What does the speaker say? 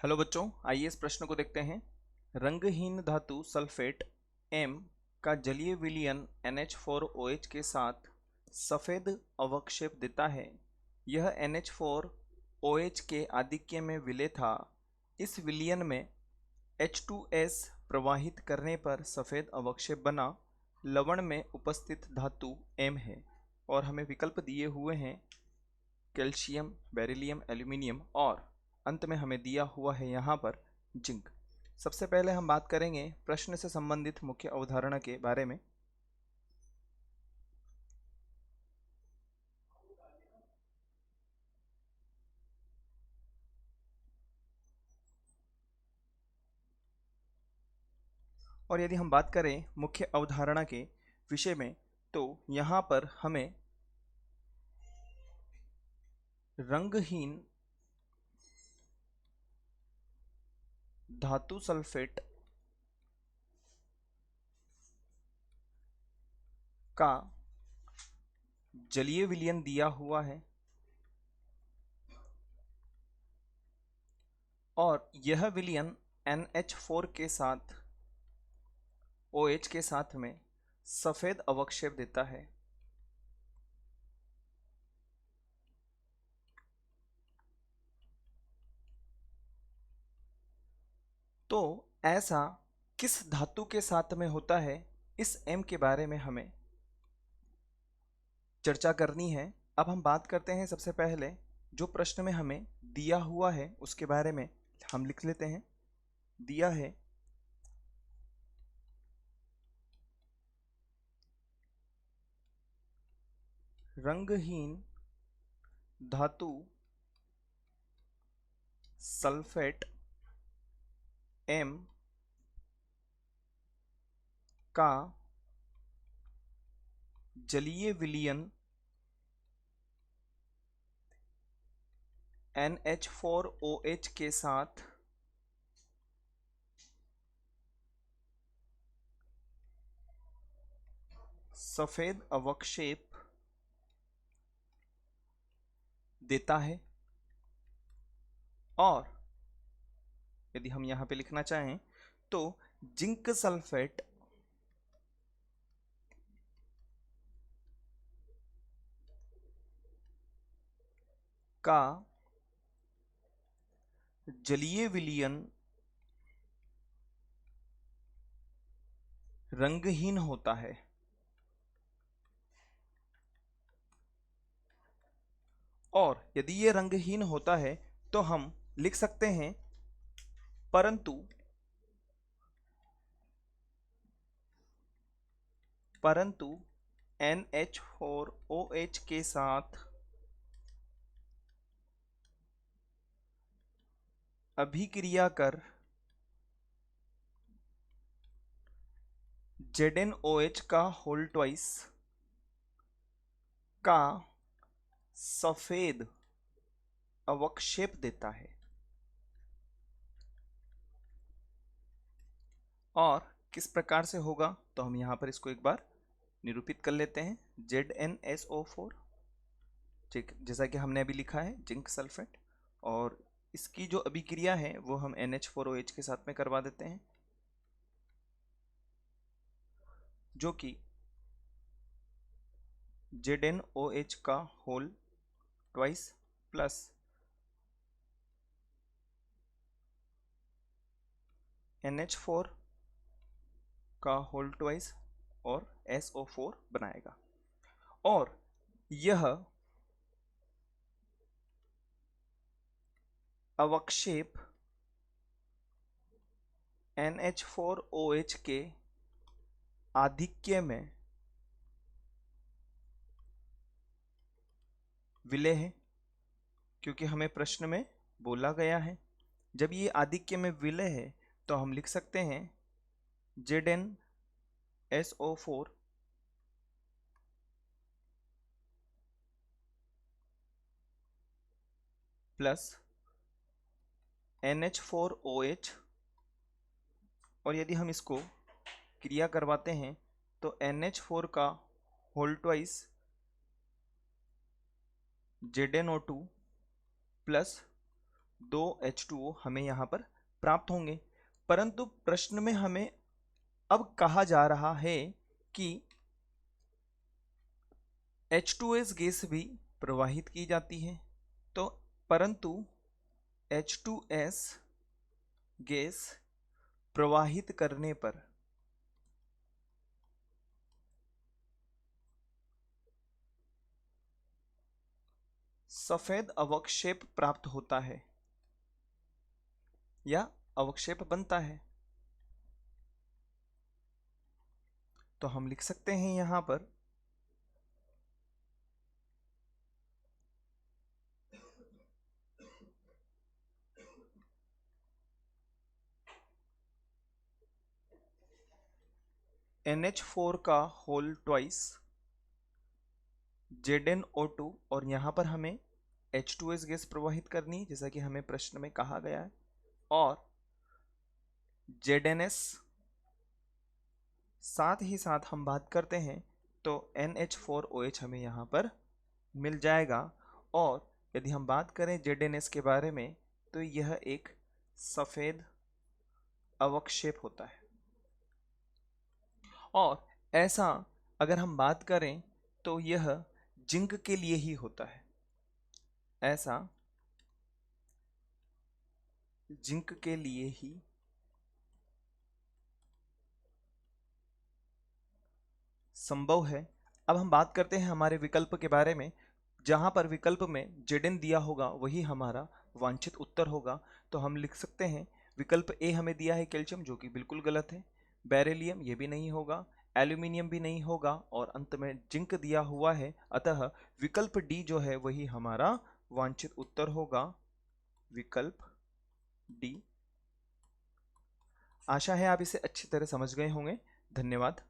Hello बच्चों, आइए इस प्रश्न को देखते हैं। रंगहीन धातु सल्फेट M का जलीय विलयन NH4OH के साथ सफेद अवक्षेप देता है। यह NH4OH के आधिक्य में विलय था। इस विलयन में H2S प्रवाहित करने पर सफेद अवक्षेप बना। लवण में उपस्थित धातु M है और हमें विकल्प दिए हुए हैं कैल्शियम, बेरिलियम, एल्यूमिनियम और अंत में हमें दिया हुआ है यहाँ पर जिंक। सबसे पहले हम बात करेंगे प्रश्न से संबंधित मुख्य अवधारणा के बारे में। और यदि हम बात करें मुख्य अवधारणा के विषय में तो यहाँ पर हमें रंगहीन धातु सल्फेट का जलीय विलयन दिया हुआ है और यह विलयन NH4 के साथ OH के साथ में सफेद अवक्षेप देता है। तो ऐसा किस धातु के साथ में होता है, इस M के बारे में हमें चर्चा करनी है। अब हम बात करते हैं सबसे पहले जो प्रश्न में हमें दिया हुआ है उसके बारे में हम लिख लेते हैं। दिया है रंगहीन धातु सल्फेट M का जलीय विलयन NH4OH के साथ सफेद अवक्षेप देता है। और यदि हम यहां पे लिखना चाहें तो जिंक सल्फेट का जलीय विलयन रंगहीन होता है। और यदि ये रंगहीन होता है तो हम लिख सकते हैं परंतु NH4OH के साथ अभिक्रिया कर ZnOH का होल ट्वाइस का सफेद अवक्षेप देता है। और किस प्रकार से होगा तो हम यहां पर इसको एक बार निरूपित कर लेते हैं। ZnSO4, ठीक, जैसा कि हमने अभी लिखा है जिंक सल्फेट, और इसकी जो अभिक्रिया है वो हम NH4OH के साथ में करवा देते हैं, जो कि ZnOH का होल ट्वाइस प्लस NH4 का होल ट्वाइस और SO4 बनाएगा। और यह अवक्षेप NH4OH के आधिक्य में विलय है, क्योंकि हमें प्रश्न में बोला गया है जब ये आधिक्य में विलय है तो हम लिख सकते हैं ZnSO4 प्लस NH4OH, और यदि हम इसको क्रिया करवाते हैं तो NH4 का whole twice ZnO2 plus 2 H2O हमें यहाँ पर प्राप्त होंगे। परंतु प्रश्न में हमें अब कहा जा रहा है कि H2S गैस भी प्रवाहित की जाती है, तो परंतु H2S गैस प्रवाहित करने पर सफेद अवक्षेप प्राप्त होता है या अवक्षेप बनता है। तो हम लिख सकते हैं यहां पर NH4 का होल ट्वाइस ZnO2 और यहाँ पर हमें H2S गैस प्रवाहित करनी है जैसा कि हमें प्रश्न में कहा गया है, और ZnS साथ ही साथ हम बात करते हैं तो NH4OH हमें यहाँ पर मिल जाएगा। और यदि हम बात करें ZnS के बारे में तो यह एक सफ़ेद अवक्षेप होता है। और ऐसा अगर हम बात करें तो यह जिंक के लिए ही होता है, ऐसा जिंक के लिए ही संभव है। अब हम बात करते हैं हमारे विकल्प के बारे में, जहां पर विकल्प में Zn दिया होगा वही हमारा वांछित उत्तर होगा। तो हम लिख सकते हैं विकल्प ए हमें दिया है कैल्शियम, जो कि बिल्कुल गलत है। बेरिलियम ये भी नहीं होगा, एल्यूमिनियम भी नहीं होगा, और अंत में जिंक दिया हुआ है। अतः विकल्प डी जो है वही हमारा वांछित उत्तर होगा, विकल्प डी। आशा है आप इसे अच्छी तरह समझ गए होंगे। धन्यवाद।